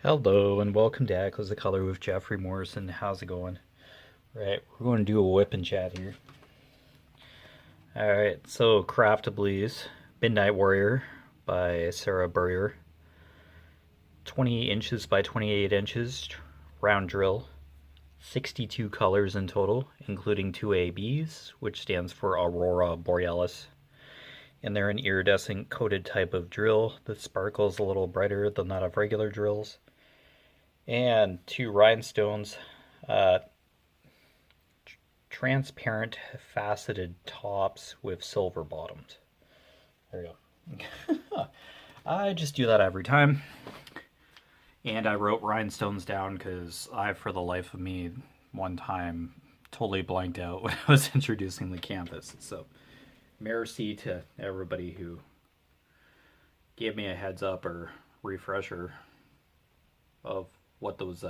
Hello and welcome to Echoes of Color with Jeffery Morrison. How's it going? Right, we're going to do a whip and chat here. Alright, so Craftably's Midnight Warrior by Sarah Burrier. 20 inches by 28 inches, round drill. 62 colors in total, including 2 ABs, which stands for Aurora Borealis. And they're an iridescent coated type of drill that sparkles a little brighter than that of regular drills. And 2 rhinestones, transparent faceted tops with silver bottoms. There we go. I just do that every time. And I wrote rhinestones down because I, for the life of me, one time totally blanked out when I was introducing the canvas. So, merci to everybody who gave me a heads up or refresher of what those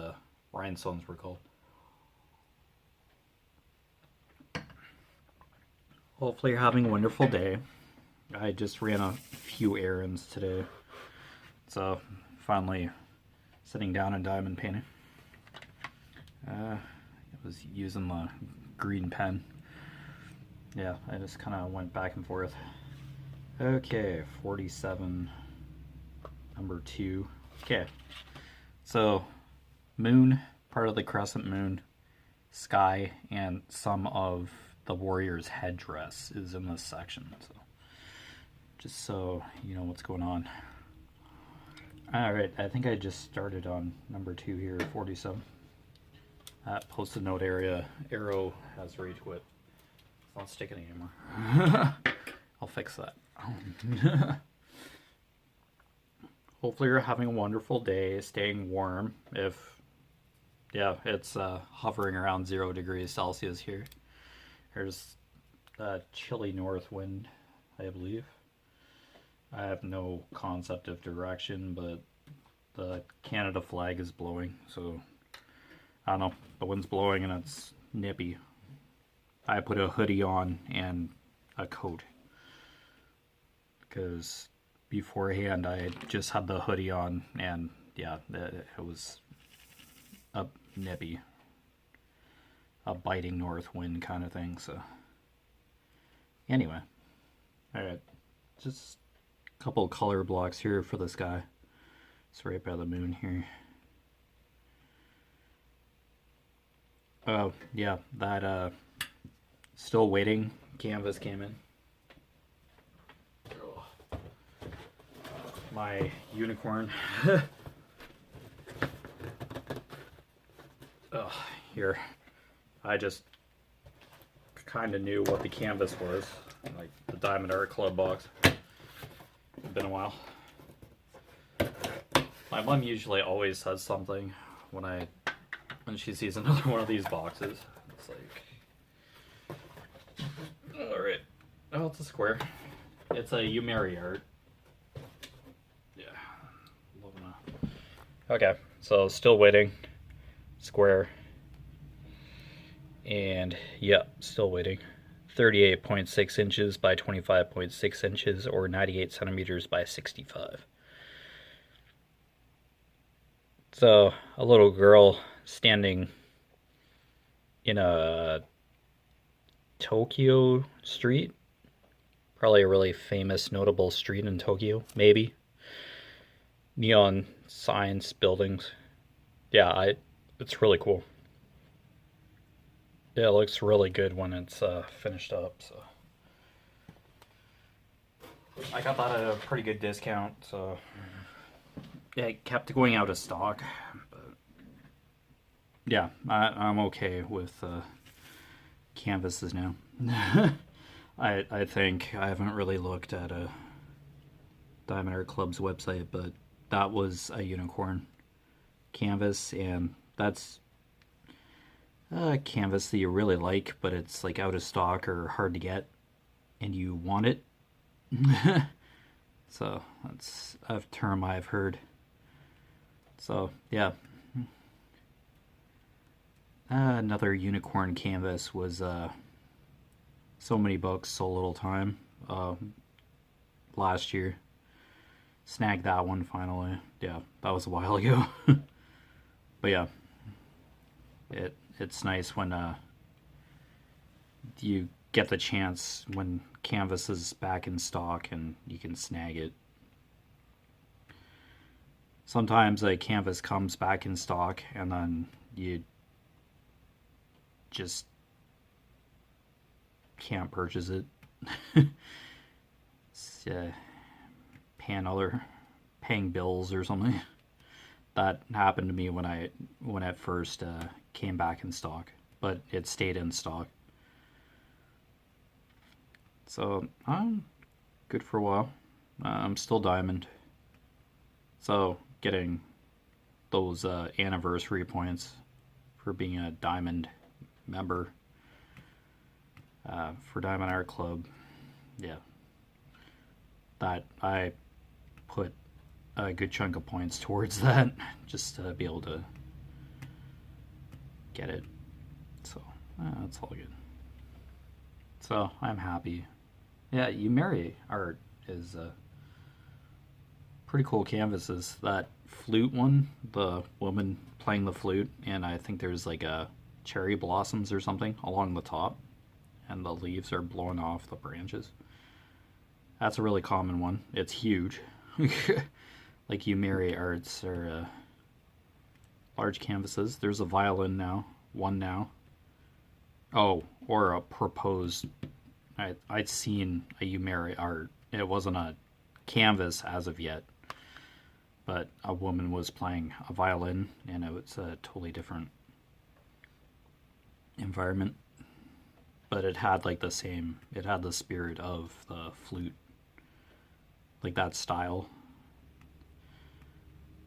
rhinestones were called. Hopefully you're having a wonderful day. I just ran a few errands today. So finally sitting down and diamond painting. I was using the green pen. Yeah, I just kind of went back and forth. Okay, 47, number 2. Okay, so moon, part of the crescent moon, sky, and some of the warrior's headdress is in this section. So just so you know what's going on. Alright, I think I just started on number 2 here, 47. That post-it note area arrow has retwit. It's not sticking anymore. I'll fix that. Hopefully you're having a wonderful day, staying warm. It's hovering around 0 degrees Celsius here. There's a chilly north wind, I believe. I have no concept of direction, but the Canada flag is blowing, so I don't know. The wind's blowing and it's nippy. I put a hoodie on and a coat because beforehand I just had the hoodie on, and yeah, it was a nippy, a biting north wind kind of thing. So anyway, alright, just a couple color blocks here for the sky. It's right by the moon here. Oh yeah, that still waiting canvas came in. My unicorn. Here. I just kind of knew what the canvas was, like the Diamond Art Club box. It's been a while. My mom usually always says something when she sees another one of these boxes. It's like, all right, oh, it's a square. It's a You Marry Art. Yeah, loving it. Okay, so still waiting. Square. And yeah, still waiting. 38.6 inches by 25.6 inches, or 98 centimeters by 65. So a little girl standing in a Tokyo street, probably a really famous, notable street in Tokyo, maybe. Neon signs, buildings. Yeah, it's really cool. Yeah, it looks really good when it's finished up. So I got that at a pretty good discount. So yeah, it kept going out of stock. But yeah, I'm okay with canvases now. I think I haven't really looked at a Diamond Art Club's website, but that was a unicorn canvas, and that's a canvas that you really like, but it's like out of stock or hard to get, and you want it. So that's a term I've heard. So yeah, another unicorn canvas was So Many Books, So Little Time, last year. snagged that one finally. Yeah, that was a while ago. But yeah, it's nice when you get the chance when canvas is back in stock and you can snag it. Sometimes a canvas comes back in stock and then you just can't purchase it. It's, paying bills or something. That happened to me when it first came back in stock, but it stayed in stock. So I'm good for a while. I'm still diamond. So getting those anniversary points for being a diamond member for Diamond Art Club, yeah, that I put a good chunk of points towards that just to be able to get it. So that's all good. So I'm happy. Yeah, You Marry art is pretty cool canvases. That flute one, the woman playing the flute, and I think there's like a cherry blossoms or something along the top, and the leaves are blowing off the branches. That's a really common one. It's huge. Like You Marry arts are large canvases. There's a violin now, one now. Oh, or a proposed. I'd seen a You Marry art. It wasn't a canvas as of yet, but a woman was playing a violin, and it was a totally different environment. But it had like the same. It had the spirit of the flute, like that style.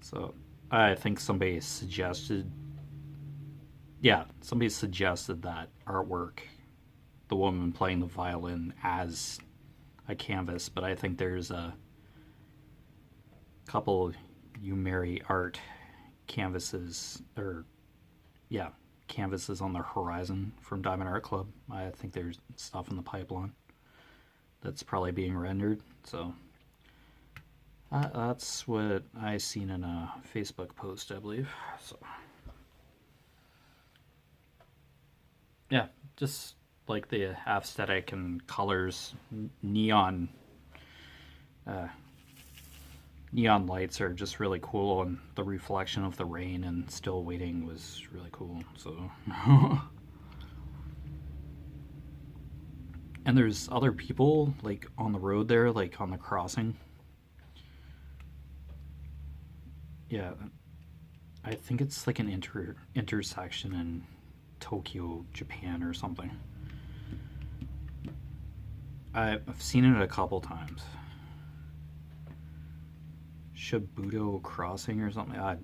So I think somebody suggested that artwork, the woman playing the violin as a canvas, but I think there's a couple You Marry art canvases, canvases on the horizon from Diamond Art Club. I think there's stuff in the pipeline that's probably being rendered, so that's what I seen in a Facebook post, I believe. So yeah, just like the aesthetic and colors, neon lights are just really cool, and the reflection of the rain and still waiting was really cool. So and there's other people like on the road there, like on the crossing. Yeah, I think it's like an intersection in Tokyo, Japan or something. I've seen it a couple times. Shibudo Crossing or something. I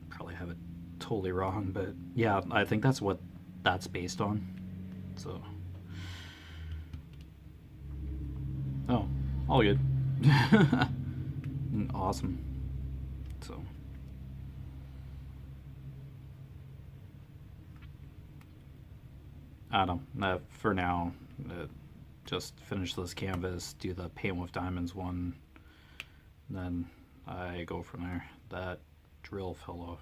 probably have it totally wrong, but yeah, I think that's what that's based on. So, oh, all good. Awesome. So, I don't know. For now, just finish this canvas, do the paint with diamonds one, then I go from there. That drill fell off.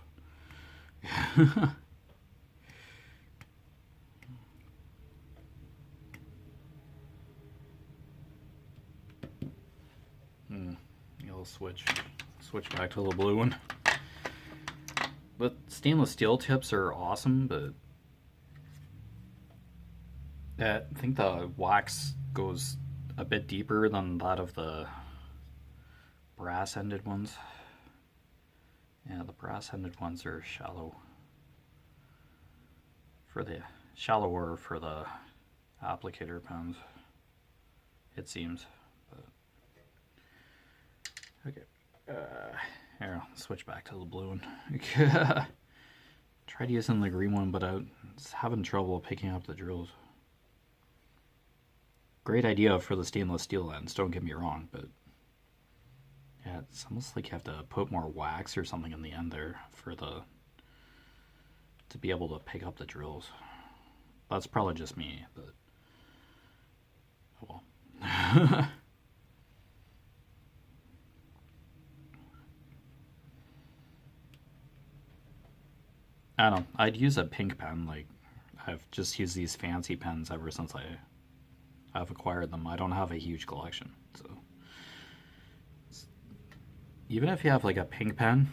I'll switch back to the blue one. But stainless steel tips are awesome, but I think the wax goes a bit deeper than that of the brass-ended ones. Yeah, the brass-ended ones are shallower for the applicator pens, it seems. But okay, here, I'll switch back to the blue one. Tried using the green one, but I was having trouble picking up the drills. Great idea for the stainless steel ends, don't get me wrong, but yeah, it's almost like you have to put more wax or something in the end there to be able to pick up the drills. That's probably just me, but oh well. I don't know. I'd use a pink pen. Like, I've just used these fancy pens ever since I've acquired them. I don't have a huge collection, so even if you have like a pink pen,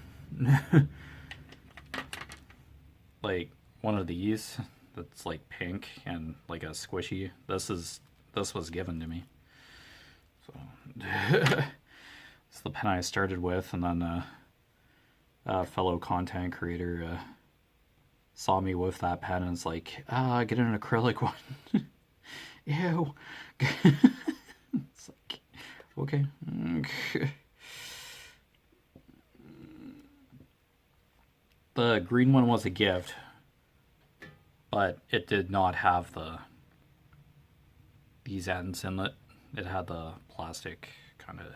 like one of these that's like pink and like a squishy. This was given to me. So it's the pen I started with, and then a fellow content creator saw me with that pen and it's like, get an acrylic one. Ew. It's like, okay. The green one was a gift, but it did not have these ends in it. It had the plastic kind of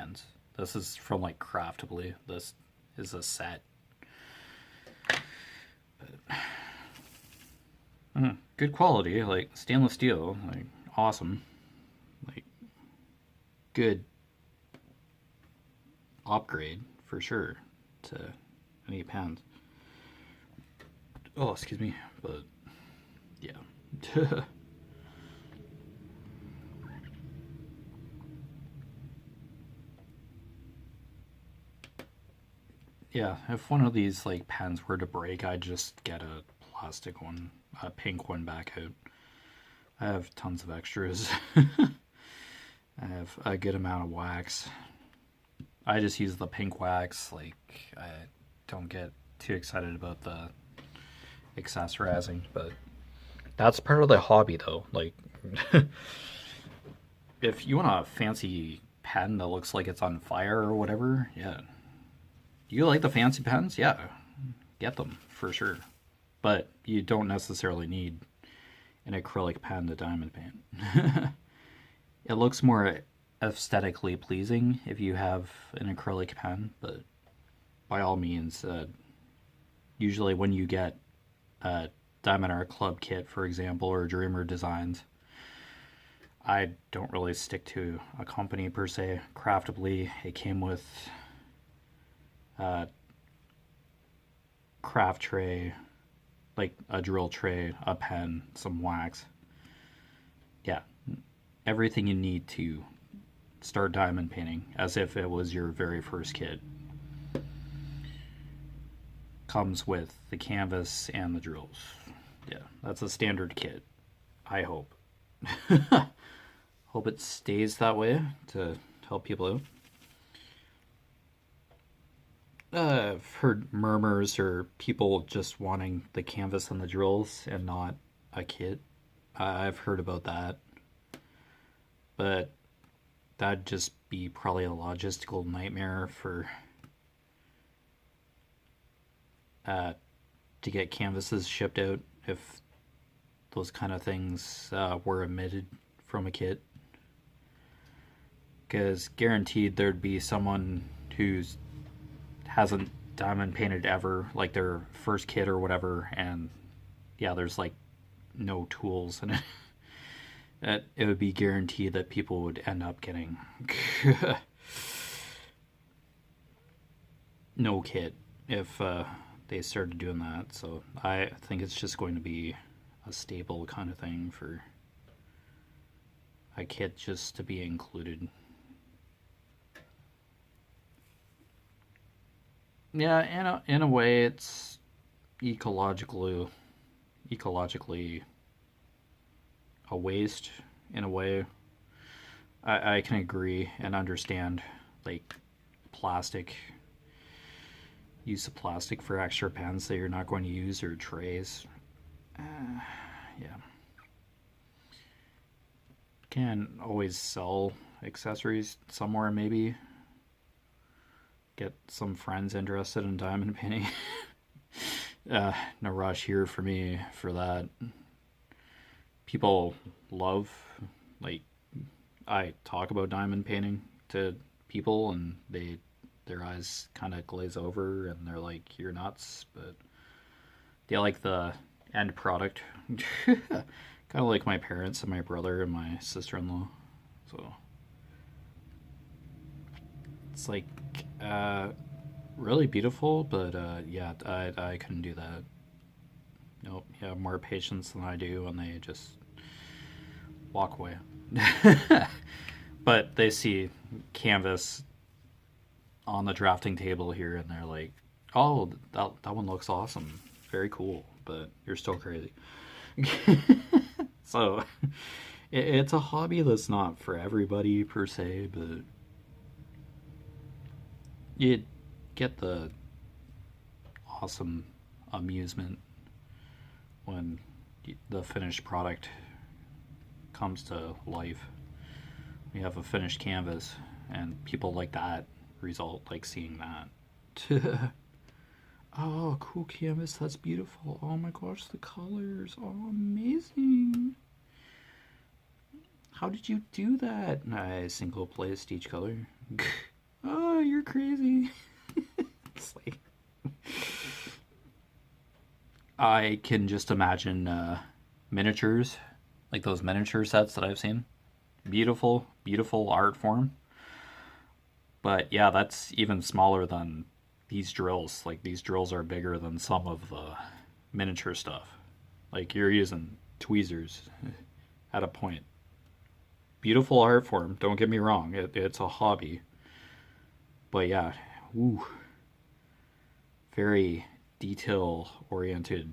ends. This is from like Craftably. This is a set. But, good quality, like stainless steel, like awesome, like good upgrade for sure to any pens. Oh, excuse me, but yeah. Yeah, if one of these like pens were to break, I'd just get a plastic one, a pink one back out. I have tons of extras. I have a good amount of wax. I just use the pink wax. Like, I don't get too excited about the accessorizing, but that's part of the hobby though. Like, if you want a fancy pen that looks like it's on fire or whatever, yeah. You like the fancy pens? Yeah, get them for sure. But you don't necessarily need an acrylic pen to diamond paint. It looks more aesthetically pleasing if you have an acrylic pen, but by all means, usually when you get a Diamond Art Club kit, for example, or Dreamer Designs, I don't really stick to a company per se. Craftably, it came with craft tray, like a drill tray, a pen, some wax. Yeah, everything you need to start diamond painting as if it was your very first kit. Comes with the canvas and the drills. Yeah, that's a standard kit. I hope. Hope it stays that way to help people out. I've heard murmurs or people just wanting the canvas and the drills and not a kit. I've heard about that. But that'd just be probably a logistical nightmare for to get canvases shipped out if those kind of things were omitted from a kit. Because guaranteed there'd be someone who's hasn't diamond painted ever, like their first kit or whatever, and yeah, there's like no tools in it. It would be guaranteed that people would end up getting no kit if they started doing that. So I think it's just going to be a staple kind of thing for a kit just to be included. Yeah, in a way, it's ecologically a waste. In a way, I can agree and understand, like plastic, use of plastic for extra pens that you're not going to use, or trays. Yeah, can always sell accessories somewhere, maybe. Get some friends interested in diamond painting. No rush here for me for that. People love, like, I talk about diamond painting to people and their eyes kind of glaze over and they're like, you're nuts, but they like the end product. Kind of like my parents and my brother and my sister-in-law. So it's like really beautiful, but yeah, I couldn't do that. Nope, you have more patience than I do, and they just walk away. But they see canvas on the drafting table here, and they're like, "Oh, that one looks awesome, very cool," but you're still crazy. So it's a hobby that's not for everybody per se, but you get the awesome amusement when the finished product comes to life. We have a finished canvas, and people like that result, like seeing that. Oh, cool canvas, that's beautiful. Oh my gosh, the colors, oh, amazing. How did you do that? I single placed each color. Oh, you're crazy. It's like, I can just imagine miniatures, like those miniature sets that I've seen. Beautiful, beautiful art form. But yeah, that's even smaller than these drills. Like, these drills are bigger than some of the miniature stuff. Like, you're using tweezers at a point. Beautiful art form, don't get me wrong. It's a hobby. But yeah, ooh, very detail oriented.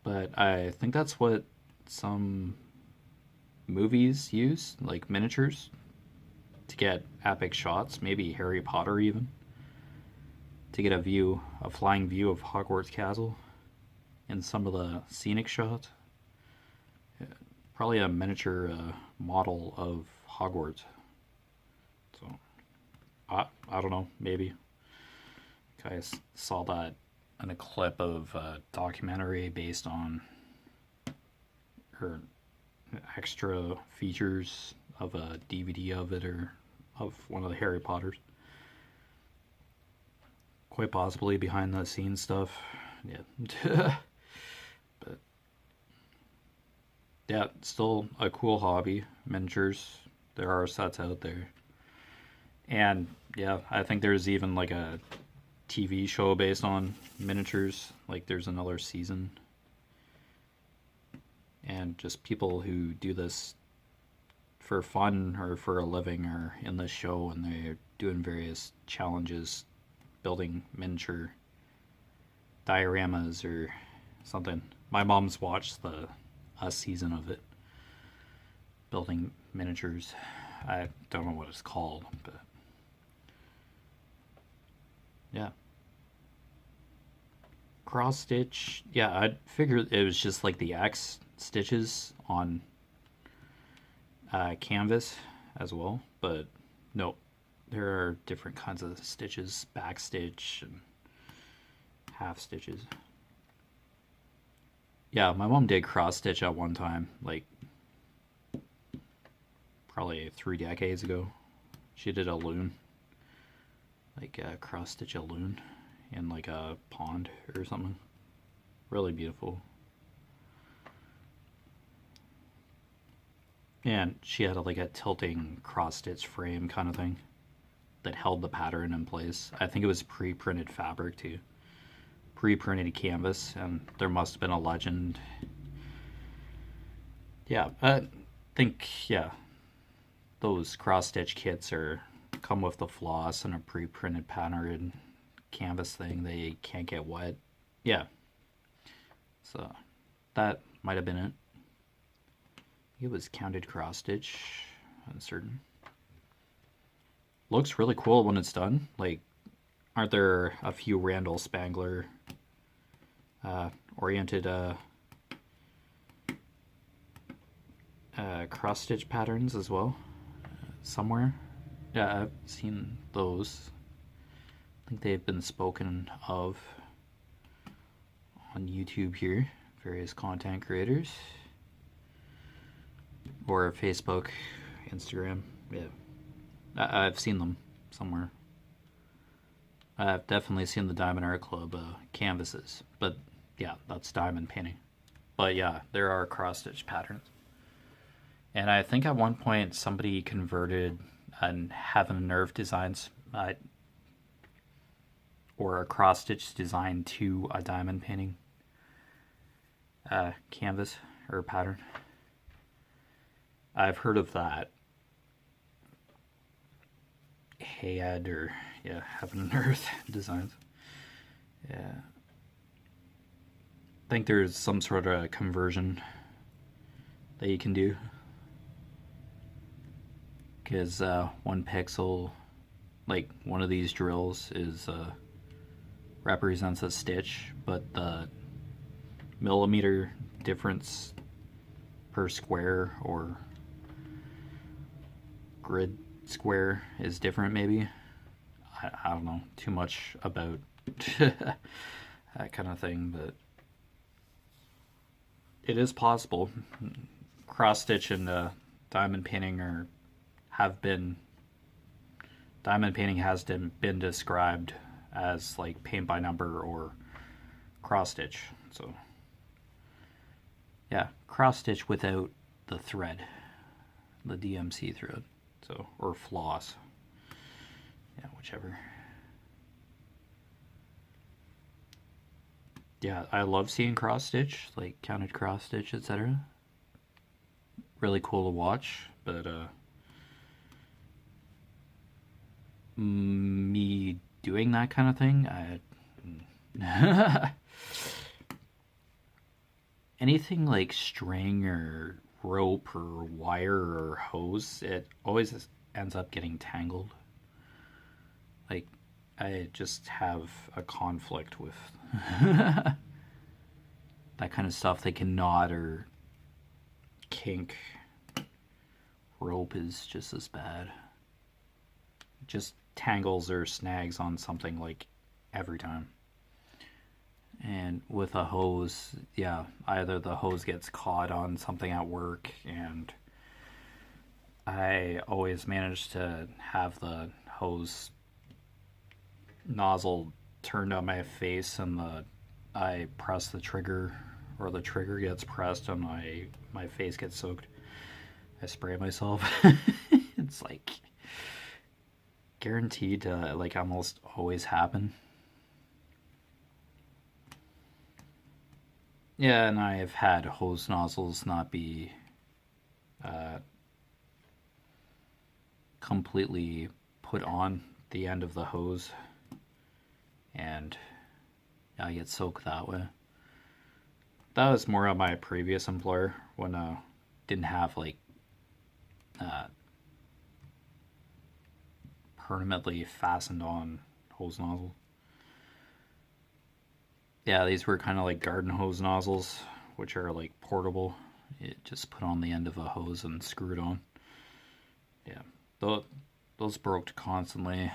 But I think that's what some movies use, like miniatures, to get epic shots. Maybe Harry Potter even, to get a flying view of Hogwarts Castle in some of the scenic shots. Probably a miniature model of Hogwarts. So I don't know, maybe. I saw that in a clip of a documentary based on her extra features of a DVD of it, or of one of the Harry Potters. Quite possibly behind the scenes stuff. Yeah. But yeah, still a cool hobby. Miniatures. There are sets out there. And yeah, I think there's even like a TV show based on miniatures. Like, there's another season. And just people who do this for fun or for a living are in this show, and they're doing various challenges, building miniature dioramas or something. My mom's watched a season of it, building miniatures. I don't know what it's called, but yeah. Cross stitch, yeah, I figured it was just like the X stitches on canvas as well, but no, there are different kinds of stitches, back stitch and half stitches. Yeah, my mom did cross stitch at one time, like probably 3 decades ago. She did a loon, like cross stitch a loon in like a pond or something. Really beautiful. And she had like a tilting cross stitch frame kind of thing that held the pattern in place. I think it was pre-printed fabric too. Pre-printed canvas, and there must have been a legend. Yeah, I think, yeah, those cross stitch kits come with the floss and a pre-printed pattern canvas thing. They can't get wet. Yeah, so that might have been it. It was counted cross stitch, uncertain. Looks really cool when it's done. Like, aren't there a few Randall Spangler oriented cross stitch patterns as well somewhere? Yeah, I've seen those. I think they've been spoken of on YouTube here, various content creators, or Facebook, Instagram. Yeah, I've seen them somewhere. I've definitely seen the Diamond Art Club canvases, but yeah, that's diamond painting. But yeah, there are cross stitch patterns. And I think at one point somebody converted and Heaven and Nerve Designs or a cross stitch designed to a diamond painting canvas or pattern. I've heard of that. Hayed or Heaven and Earth designs. Yeah. I think there's some sort of conversion that you can do. Because 1 pixel, like one of these drills, is represents a stitch, but the millimeter difference per square or grid square is different, maybe. I don't know too much about that kind of thing, but it is possible. Cross stitch and diamond painting diamond painting has been described as like paint by number or cross stitch. So yeah, cross stitch without the thread, the DMC thread. So, or floss. Yeah, whichever. Yeah, I love seeing cross stitch, like counted cross stitch, etc. Really cool to watch, but me doing that kind of thing, anything like string or rope or wire or hose, it always ends up getting tangled. Like, I just have a conflict with that kind of stuff. They can knot or kink. Rope is just as bad. It just tangles or snags on something like every time. And with a hose, yeah, either the hose gets caught on something at work, and I always manage to have the hose nozzle turned on my face, and I press the trigger, or the trigger gets pressed, and my face gets soaked. I spray myself. It's like guaranteed to like almost always happen. Yeah, and I have had hose nozzles not be completely put on the end of the hose, and I get soaked that way. That was more on my previous employer when I didn't have like permanently fastened on hose nozzle. Yeah, these were kind of like garden hose nozzles, which are like portable. You just put on the end of a hose and screw it on. Yeah, those broke constantly.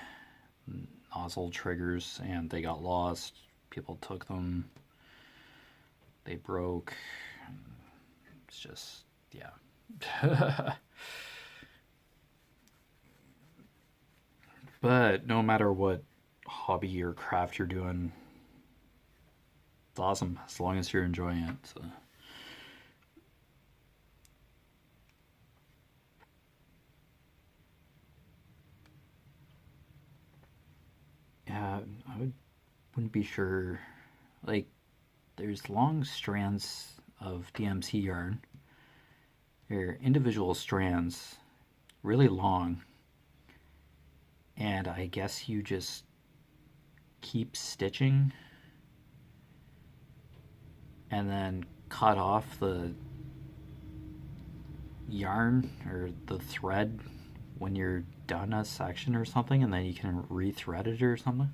Nozzle triggers, and they got lost. People took them. They broke. It's just, yeah. But no matter what hobby or craft you're doing, it's awesome as long as you're enjoying it. So. Yeah, wouldn't be sure. Like, there's long strands of DMC yarn. They're individual strands, really long. And I guess you just keep stitching and then cut off the yarn or the thread when you're done a section or something, and then you can rethread it or something.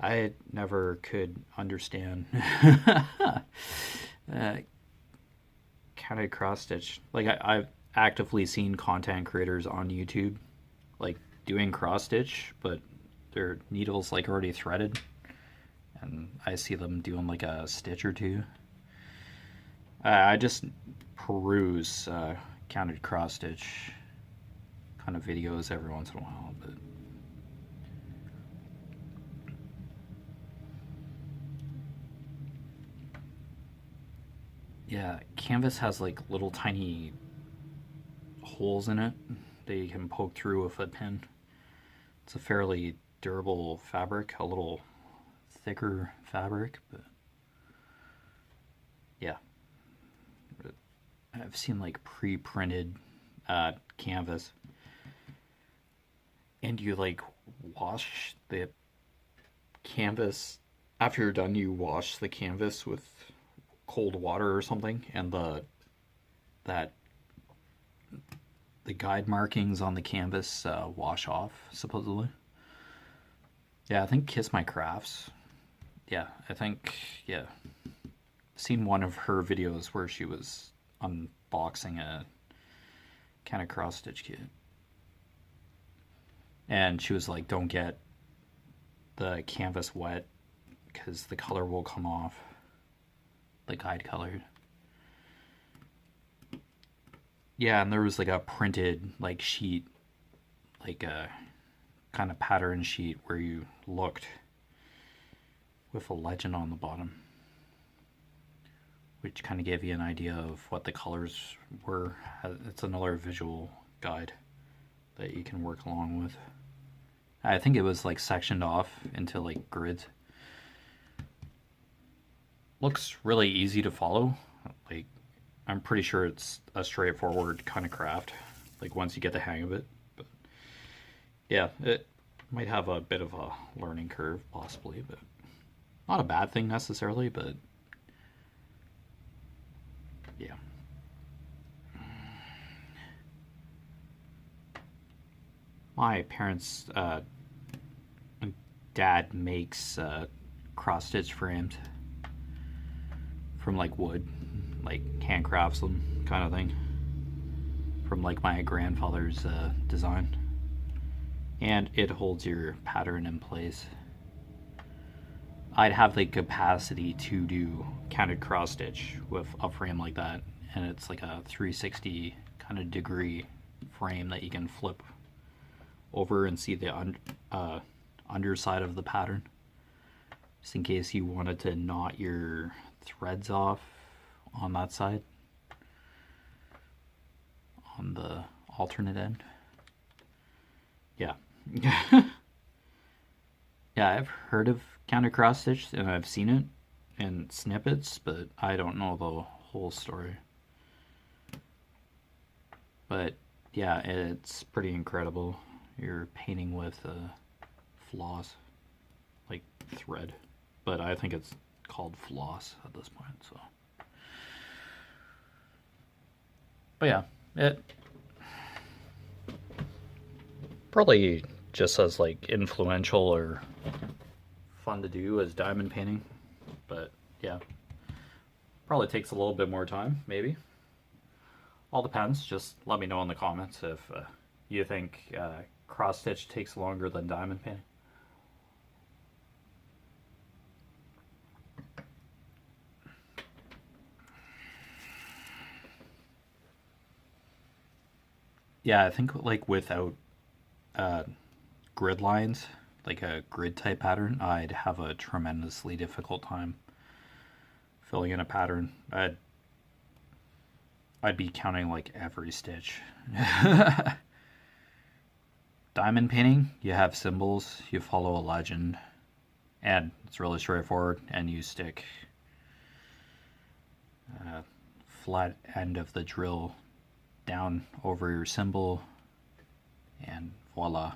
I never could understand kind of cross stitch. Like I've actively seen content creators on YouTube like doing cross stitch, but their needle's like already threaded, and I see them doing like a stitch or two. I just peruse counted cross stitch kind of videos every once in a while, but yeah, canvas has like little tiny holes in it that you can poke through with a pin. It's a fairly durable fabric, a little thicker fabric, but yeah. I've seen like pre-printed canvas, and you like wash the canvas after you're done. You wash the canvas with cold water or something, and the guide markings on the canvas wash off, supposedly. Yeah, I think Kiss My Crafts. Yeah, I think, yeah. Seen one of her videos where she was unboxing a kind of cross stitch kit. And she was like, don't get the canvas wet because the color will come off. The guide color. Yeah, and there was like a printed like sheet, like a kind of pattern sheet where you looked with a legend on the bottom, which kind of gave you an idea of what the colors were. It's another visual guide that you can work along with. I think it was like sectioned off into like grids. Looks really easy to follow. Like, I'm pretty sure it's a straightforward kind of craft, like once you get the hang of it. But yeah, it might have a bit of a learning curve possibly, but not a bad thing necessarily, but yeah. My parents' dad makes cross-stitch frames from like wood, like handcrafts them kind of thing, from like my grandfather's design, and it holds your pattern in place. I'd have the capacity to do counted cross stitch with a frame like that, and it's like a 360 kind of degree frame that you can flip over and see the underside of the pattern, just in case you wanted to knot your threads off on that side, on the alternate end. Yeah. Yeah, I've heard of counter cross stitch and I've seen it in snippets, but I don't know the whole story. But yeah, it's pretty incredible. You're painting with floss, like thread, but I think it's called floss at this point. So, but yeah, it probably just as like influential or fun to do as diamond painting, but yeah, probably takes a little bit more time, maybe. All depends. Just let me know in the comments if you think cross stitch takes longer than diamond painting. Yeah, I think like without grid lines, like a grid type pattern, I'd have a tremendously difficult time filling in a pattern. I'd be counting like every stitch. Diamond painting, you have symbols, you follow a legend, and it's really straightforward, and you stick flat end of the drill down over your symbol, and voila,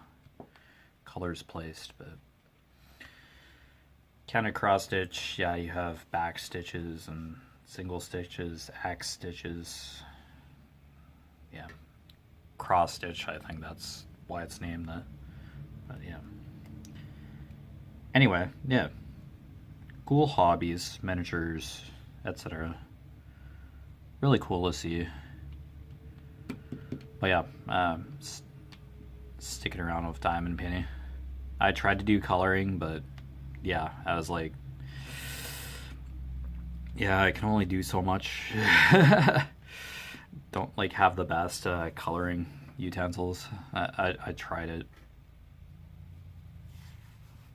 colors placed. But counted cross stitch, yeah, you have back stitches and single stitches, X stitches. Yeah, cross stitch, I think that's why it's named that. But yeah. Anyway, yeah. Cool hobbies, miniatures, etc. Really cool to see. But yeah, sticking around with diamond painting. I tried to do coloring, but yeah, I was like, yeah, I can only do so much. Don't like have the best coloring utensils. I tried it.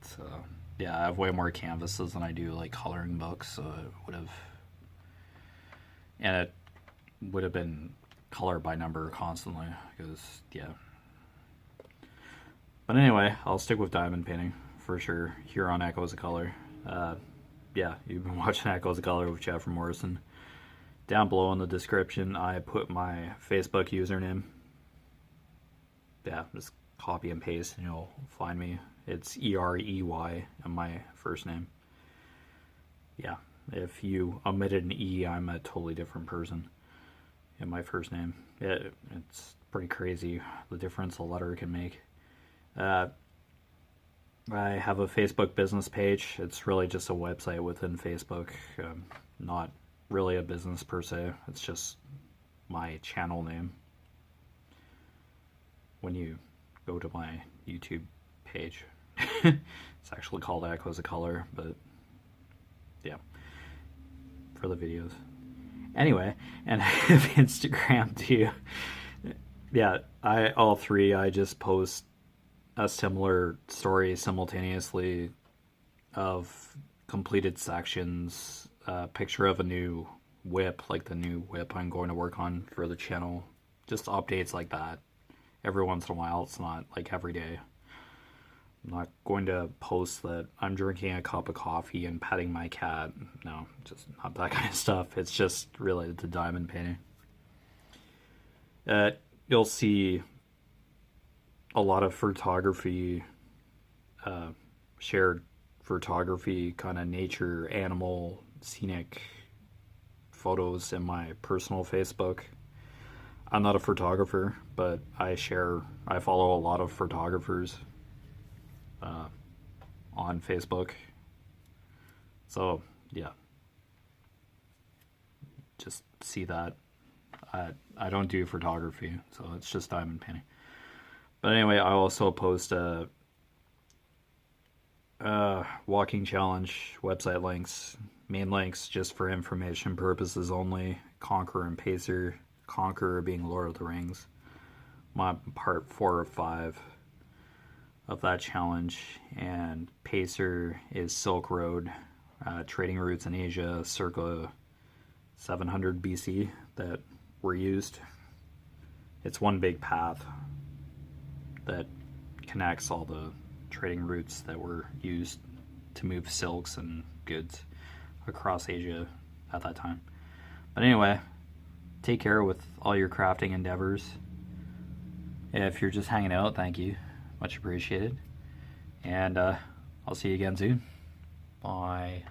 So yeah, I have way more canvases than I do like coloring books, so it would have, and it would have been color by number constantly, because yeah. But anyway, I'll stick with diamond painting for sure. Here on Echoes of Color. Yeah, you've been watching Echoes of Color with Jeffery Morrison. Down below in the description, I put my Facebook username. Yeah, just copy and paste and you'll find me. It's EREY and my first name. Yeah, if you omitted an E, I'm a totally different person in my first name. It's pretty crazy the difference a letter can make. I have a Facebook business page. It's really just a website within Facebook, not really a business per se. It's just my channel name. When you go to my YouTube page, it's actually called Echoes of Color, but yeah, for the videos. Anyway, and I have Instagram too. Yeah, all three, I just post a similar story simultaneously of completed sections, a picture of a new WIP, like the new WIP I'm going to work on for the channel, just updates like that. Every once in a while, it's not like every day. I'm not going to post that I'm drinking a cup of coffee and petting my cat. No, just not that kind of stuff. It's just related to diamond painting. You'll see a lot of photography, shared photography, kind of nature, animal, scenic photos in my personal Facebook. I'm not a photographer, but I follow a lot of photographers on Facebook. So, yeah. Just see that. I don't do photography, so it's just diamond painting. But anyway, I also post a walking challenge, website links, main links just for information purposes only. Conqueror and Pacer. Conqueror being Lord of the Rings. My part 4 or 5 of that challenge, and Pacer is Silk Road, trading routes in Asia circa 700 BC that were used. It's one big path that connects all the trading routes that were used to move silks and goods across Asia at that time. But anyway, take care with all your crafting endeavors. If you're just hanging out, thank you. Much appreciated. And I'll see you again soon. Bye.